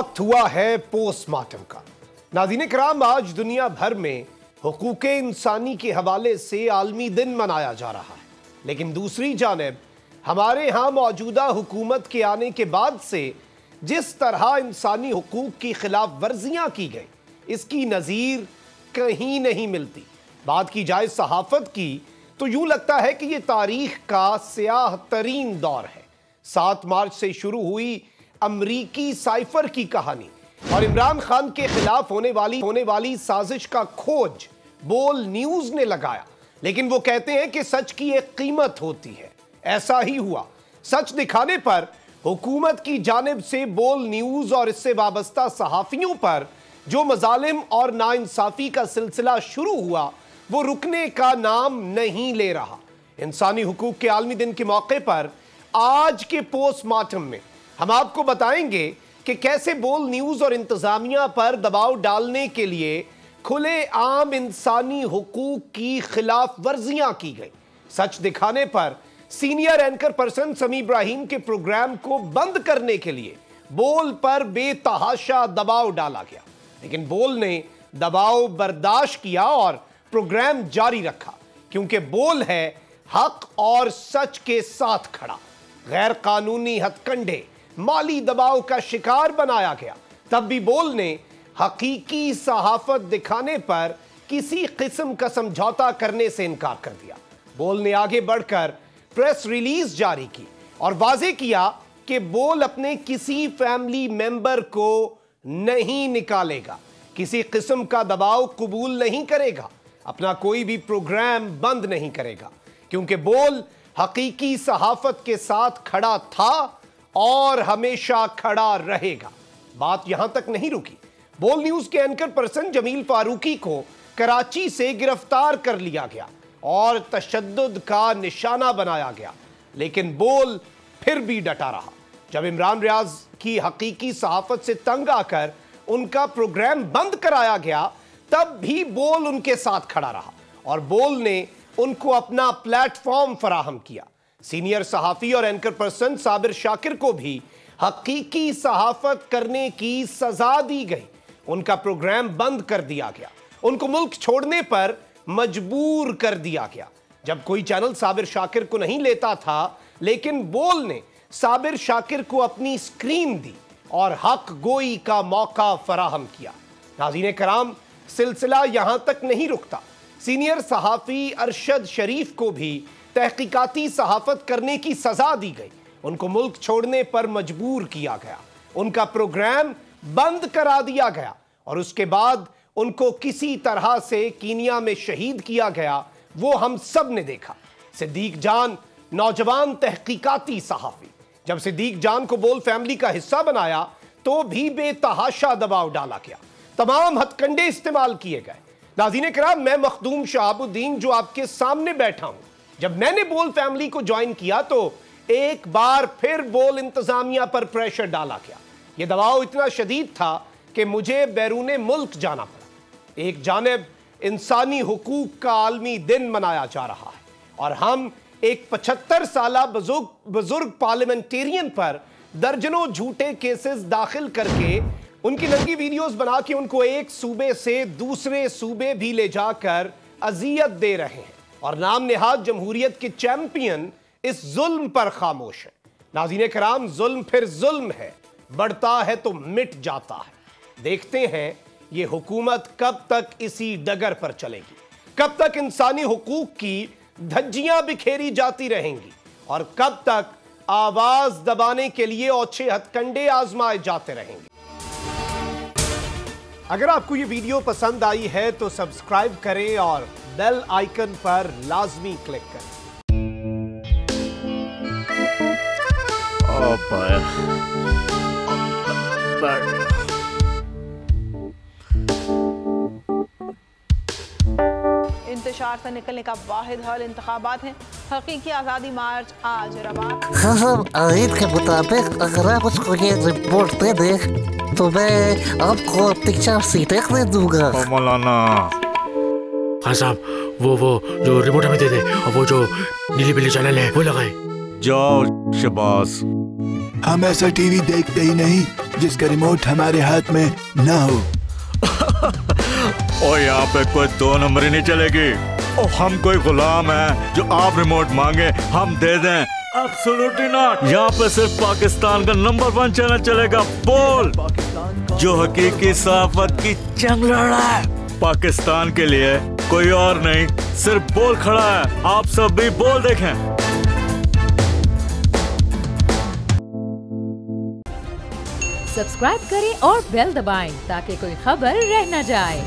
वक्त हुआ है पोस्टमार्टम का। नाज़रीन किराम, आज दुनिया भर में हुकूक इंसानी के हवाले से आलमी दिन मनाया जा रहा है, लेकिन दूसरी जानिब हमारे यहाँ मौजूदा हुकूमत के आने के बाद से जिस तरह इंसानी हुकूक की खिलाफ वर्जियाँ की गई, इसकी नज़ीर कहीं नहीं मिलती। बात की जाए सहाफ़त की तो यूँ लगता है कि ये तारीख़ का स्याह तरीन दौर है। 7 मार्च से शुरू हुई अमरीकी साइफर की कहानी और इमरान खान के खिलाफ होने वाली साजिश का खोज बोल न्यूज़ ने लगाया, लेकिन वो कहते हैं कि सच की एक कीमत होती है। ऐसा ही हुआ। सच दिखाने पर हुकूमत की जानिब से बोल न्यूज़ और इससे वाबस्ता सहाफ़ियों पर जो मजालिम और नाइंसाफ़ी का सिलसिला शुरू हुआ, वो रुकने का नाम नहीं ले रहा। इंसानी हुकूक के आलमी दिन के मौके पर आज के पोस्टमार्टम में हम आपको बताएंगे कि कैसे बोल न्यूज़ और इंतज़ामिया पर दबाव डालने के लिए खुले आम इंसानी हुकूक की खिलाफ वर्जियाँ की गई। सच दिखाने पर सीनियर एंकर पर्सन समी इब्राहिम के प्रोग्राम को बंद करने के लिए बोल पर बेतहाशा दबाव डाला गया, लेकिन बोल ने दबाव बर्दाश्त किया और प्रोग्राम जारी रखा, क्योंकि बोल है हक और सच के साथ खड़ा। गैर कानूनी हथकंडे, माली दबाव का शिकार बनाया गया, तब भी बोल ने हकीकी सहाफत दिखाने पर किसी किस्म का समझौता करने से इनकार कर दिया। बोल ने आगे बढ़कर प्रेस रिलीज जारी की और वाज़ेह किया कि बोल अपने किसी फैमिली मेंबर को नहीं निकालेगा, किसी किस्म का दबाव कबूल नहीं करेगा, अपना कोई भी प्रोग्राम बंद नहीं करेगा, क्योंकि बोल हकीकी सहाफत के साथ खड़ा था और हमेशा खड़ा रहेगा। बात यहां तक नहीं रुकी। बोल न्यूज़ के एंकर पर्सन जमील फारूकी को कराची से गिरफ्तार कर लिया गया और तशद्दुद का निशाना बनाया गया, लेकिन बोल फिर भी डटा रहा। जब इमरान रियाज की हकीकी सहाफत से तंग आकर उनका प्रोग्राम बंद कराया गया, तब भी बोल उनके साथ खड़ा रहा और बोल ने उनको अपना प्लेटफॉर्म फराहम किया। सीनियर सहाफ़ी और एंकर पर्सन साबिर शाकिर को भी हकीकी सहाफत करने की सजा दी गई। उनका प्रोग्राम बंद कर दिया गया, उनको मुल्क छोड़ने पर मजबूर कर दिया गया। जब कोई चैनल साबिर शाकिर को नहीं लेता था, लेकिन बोल ने साबिर शाकिर को अपनी स्क्रीन दी और हक गोई का मौका फराहम किया। नाज़रीन कराम, सिलसिला यहां तक नहीं रुकता। सीनियर सहाफ़ी अरशद शरीफ को भी तहकीकाती सहाफत करने की सजा दी गई, उनको मुल्क छोड़ने पर मजबूर किया गया, उनका प्रोग्राम बंद करा दिया गया और उसके बाद उनको किसी तरह से कीनिया में शहीद किया गया। वो हम सब ने देखा। सिद्दीक जान, नौजवान तहकीकाती सहाफ़ी, जब सिद्दीक जान को बोल फैमिली का हिस्सा बनाया तो भी बेतहाशा दबाव डाला गया, तमाम हथकंडे इस्तेमाल किए गए। नाज़रीन किराम, मैं मखदूम शहाबुद्दीन जो आपके सामने बैठा हूं, जब मैंने बोल फैमिली को ज्वाइन किया तो एक बार फिर बोल इंतजामिया पर प्रेशर डाला गया। यह दबाव इतना शदीद था कि मुझे बैरूने मुल्क जाना पड़ा। एक जानिब इंसानी हुकूक का आलमी दिन मनाया जा रहा है और हम एक 75 साला बुजुर्ग पार्लियामेंटेरियन पर दर्जनों झूठे केसेस दाखिल करके उनकी नंगी वीडियोस बना के उनको एक सूबे से दूसरे सूबे भी ले जाकर अजियत दे रहे हैं और नाम नेहाद जमहूरियत के चैंपियन इस जुल्म पर खामोश है। नाज़रीन कराम, जुल्म फिर जुल्म है, बढ़ता है तो मिट जाता है। देखते हैं ये हुकूमत कब तक इसी डगर पर चलेगी, कब तक इंसानी हुकूक की धज्जियां बिखेरी जाती रहेंगी और कब तक आवाज दबाने के लिए औछे हथकंडे आजमाए जाते रहेंगे। अगर आपको ये वीडियो पसंद आई है तो सब्सक्राइब करें और बेल आइकन पर लाजमी क्लिक करें। इंतशार से निकलने का वाहिद हल इंतखाबात हैं। हकीकी आज़ादी मार्च आज रवा। हाँ, आयत के मुताबिक अगर आप उसको ये रिपोर्ट दे दें तो मैं आपको अपनी 4 सीटें दे दूंगा। मौलाना हाँ साहब, वो जो रिपोर्ट हमें दे दे और वो जो नीली पीली चैनल है वो लगाए। जाओ शबास, हम ऐसा टीवी देखते ही नहीं जिसका रिमोट हमारे हाथ में ना हो। और यहाँ पे कोई 2 नंबरी नहीं चलेगी। और हम कोई गुलाम है जो आप रिमोट मांगे हम दे दें? Absolutely not. यहाँ पे सिर्फ पाकिस्तान का नंबर 1 चैनल चलेगा, बोल, जो हकीकी सहाफत की जंग लड़ रहा है। पाकिस्तान के लिए कोई और नहीं, सिर्फ बोल खड़ा है। आप सब भी बोल देखें। सब्सक्राइब करें और बेल दबाएं ताकि कोई खबर रह न जाए।